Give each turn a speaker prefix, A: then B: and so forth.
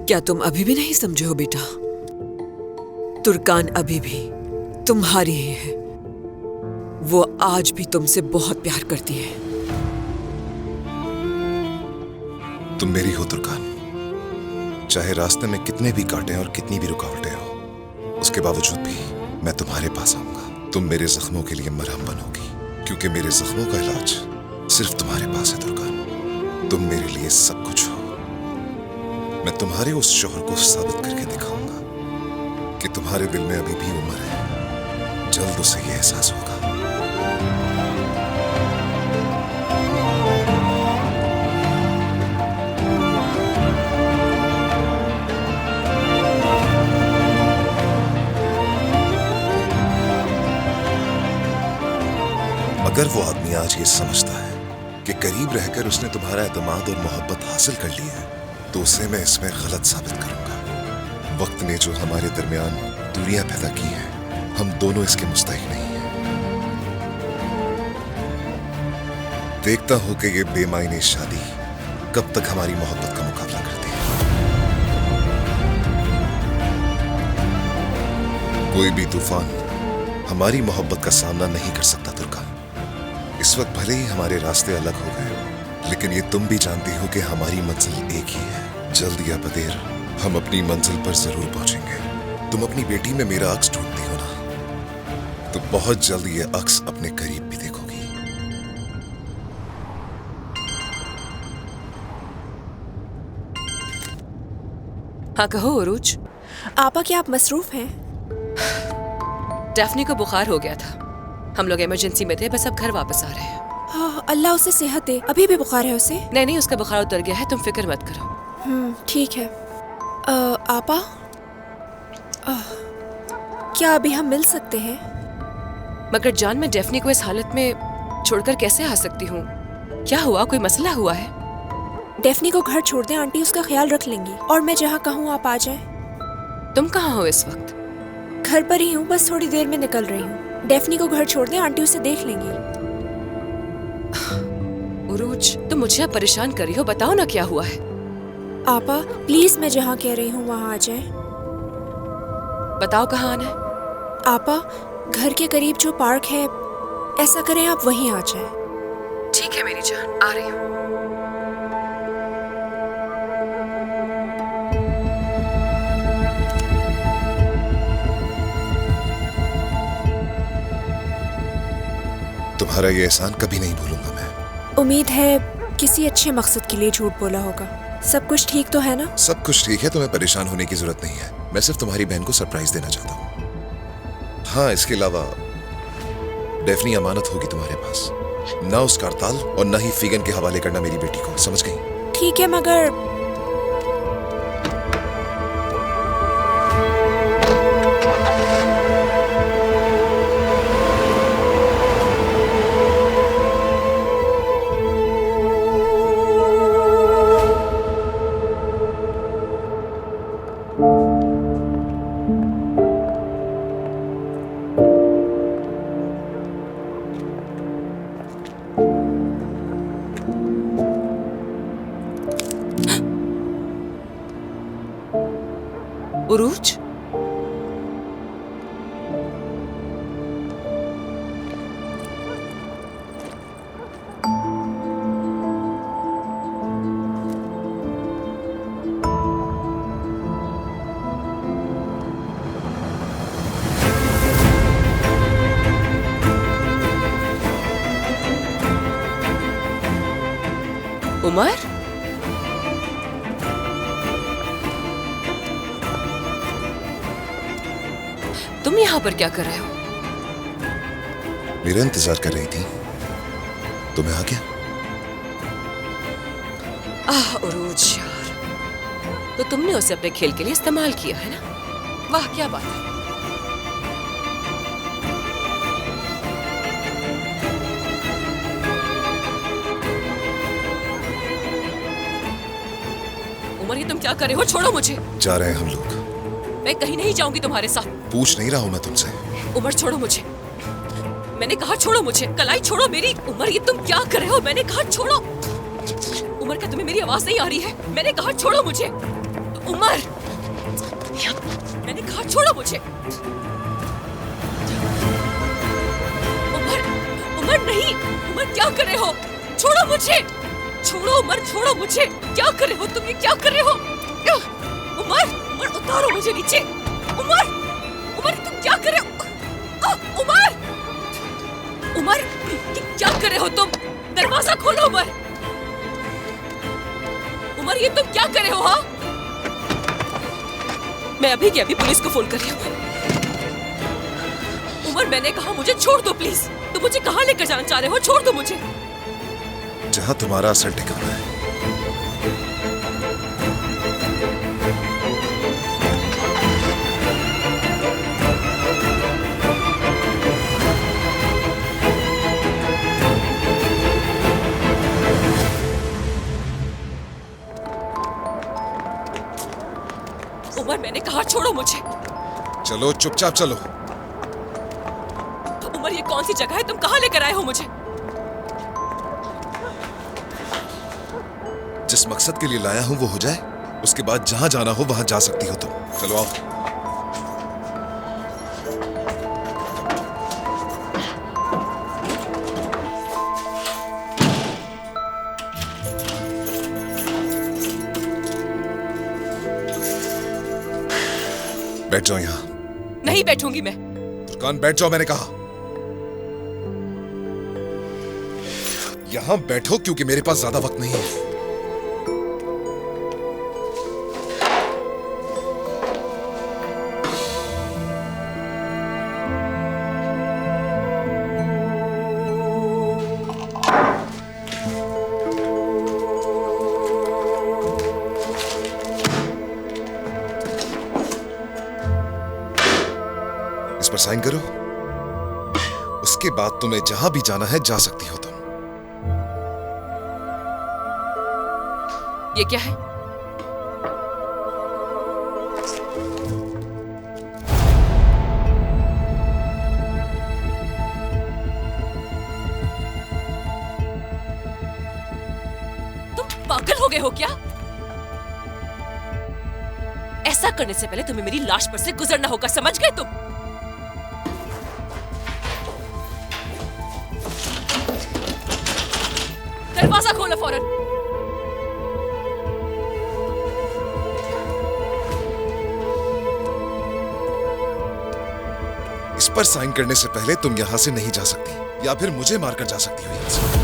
A: क्या तुम अभी भी नहीं समझे हो बेटा? तुर्कान अभी भी तुम्हारी ही है। वो आज भी तुमसे बहुत प्यार करती है।
B: तुम मेरी हो तुर्कान, चाहे रास्ते में कितने भी कांटे और कितनी भी रुकावटें हो, उसके बावजूद भी मैं तुम्हारे पास आऊंगा। तुम मेरे जख्मों के लिए मरहम बनोगी, क्योंकि मेरे जख्मों का इलाज सिर्फ तुम्हारे पास है तुर्कान। तुम मेरे लिए सब कुछ हो। मैं तुम्हारे उस शौहर को साबित करके दिखाऊंगा कि तुम्हारे दिल में अभी भी उम्र है। जल्द उसे यह एहसास होगा। अगर वो आदमी आज ये समझता है कि करीब रहकर उसने तुम्हारा एतमाद और मोहब्बत हासिल कर ली है, तो उसे मैं इसमें गलत साबित करूंगा। वक्त ने जो हमारे दरमियान दूरियां पैदा की हैं, हम दोनों इसके मुस्तहिक नहीं हैं। देखता हूं कि ये बेमायने शादी कब तक हमारी मोहब्बत का मुकाबला करती है। कोई भी तूफान हमारी मोहब्बत का सामना नहीं कर सकता तुर्कान। इस वक्त भले ही हमारे रास्ते अलग हो गए, लेकिन ये तुम भी जानती हो कि हमारी मंजिल एक ही है। जल्द या बदेर हम अपनी मंजिल पर जरूर पहुंचेंगे। तुम अपनी बेटी में मेरा अक्स ढूंढती हो ना, तो बहुत जल्द ये अक्स अपने करीब भी देखोगी।
C: हाँ कहो उरूज।
D: आपा क्या आप मसरूफ हैं?
C: डैफ्नी को बुखार हो गया था, हम लोग इमरजेंसी में थे, बस अब घर वापस आ रहे हैं।
D: हाँ, अल्लाह उसे सेहत दे। अभी भी बुखार है उसे?
C: नहीं, उसका बुखार उतर गया है, तुम फिक्र मत करो।
D: ठीक है। आपा, क्या अभी हम मिल सकते हैं?
C: मगर जान, मैं डैफ्नी को इस हालत में छोड़कर कैसे आ सकती हूँ? क्या हुआ, कोई मसला हुआ है?
D: डैफ्नी को घर छोड़ दें, आंटी उसका ख्याल रख लेंगी। और मैं जहाँ कहूँ आप आ जाएं।
C: तुम कहाँ हो इस वक्त?
D: घर पर ही हूँ, बस थोड़ी देर में निकल रही हूँ। डैफ्नी को घर छोड़ दें, आंटी उसे देख लेंगी।
C: उरूज, तुम मुझे अब परेशान कर रही हो, बताओ ना क्या हुआ है।
D: आपा प्लीज, मैं जहाँ कह रही हूँ वहाँ आ जाएं।
C: बताओ कहाँ आना है।
D: आपा, घर के करीब जो पार्क है, ऐसा करें आप वहीं आ जाएं।
C: ठीक है मेरी जान, आ रही हूँ।
B: तुम्हारा ये एहसान कभी नहीं भूलूंगा मैं।
D: उम्मीद है किसी अच्छे मकसद के लिए झूठ बोला होगा। सब कुछ ठीक तो है ना?
B: सब कुछ ठीक है, तुम्हें परेशान होने की जरूरत नहीं है। मैं सिर्फ तुम्हारी बहन को सरप्राइज देना चाहता हूँ। हाँ, इसके अलावा डैफ्नी अमानत होगी तुम्हारे पास। ना उसका हड़ताल और ना ही फिगन के हवाले करना मेरी बेटी को, समझ गई?
D: ठीक है, मगर
C: उरूज, उमर, तुम यहाँ पर क्या कर रहे हो?
B: मेरा इंतजार कर रही थी, तुम्हें आ गया।
C: उरूज यार, तो तुमने उसे अपने खेल के लिए इस्तेमाल किया है ना? वाह, क्या बात है। उमर, ये तुम क्या कर रहे हो? छोड़ो मुझे।
B: जा रहे हैं हम लोग।
C: मैं कहीं नहीं जाऊंगी तुम्हारे साथ।
B: पूछ नहीं रहा हूं मैं तुमसे।
C: उमर, छोड़ो मुझे। मैंने कहा छोड़ो मुझे। कलाई छोड़ो मेरी। उमर, ये तुम क्या कर रहे हो? मैंने कहा छोड़ो। उमर, क्या तुम्हें मेरी आवाज नहीं आ रही है? मैंने कहा छोड़ो मुझे। उमर, मैंने कहा छोड़ो मुझे। उमर, उमर नहीं, उमर क्या कर रहे हो? छोड़ो मुझे, छोड़ो उमर, छोड़ो मुझे। क्या कर रहे हो तुम? ये क्या कर रहे हो? उमर, उमर उतारो मुझे नीचे। उमर, उमर तुम क्या कर रहे हो? उमर, उमर ये क्या कर रहे हो तुम? दरवाजा खोलो उमर। उमर ये तुम क्या कर रहे हो? हाँ, मैं अभी के अभी पुलिस को फोन कर रही हूँ। उमर मैंने कहा मुझे छोड़ दो प्लीज। तुम मुझे कहाँ लेकर जाना चाह रहे हो? छोड़ दो मुझे।
B: जहां तुम्हारा असल ठिकाना है।
C: उमर मैंने कहा छोड़ो मुझे।
B: चलो चुपचाप चलो।
C: उमर ये कौन सी जगह है? तुम कहाँ लेकर आए हो मुझे?
B: जिस मकसद के लिए लाया हूं वो हो जाए, उसके बाद जहां जाना हो वहां जा सकती हो तुम। चलो आओ। बैठ जाओ यहां।
C: नहीं बैठूंगी मैं।
B: तुर्कान बैठ जाओ, मैंने कहा। यहां बैठो क्योंकि मेरे पास ज्यादा वक्त नहीं है। इस पर साइन करो। उसके बाद तुम्हें जहां भी जाना है जा सकती हो तुम।
C: ये क्या है? तुम पागल हो गए हो क्या? ऐसा करने से पहले तुम्हें मेरी लाश पर से गुजरना होगा, समझ गए तुम? दरवाजा खोलो फौरन।
B: इस पर साइन करने से पहले तुम यहां से नहीं जा सकती, या फिर मुझे मारकर जा सकती हो यहां से।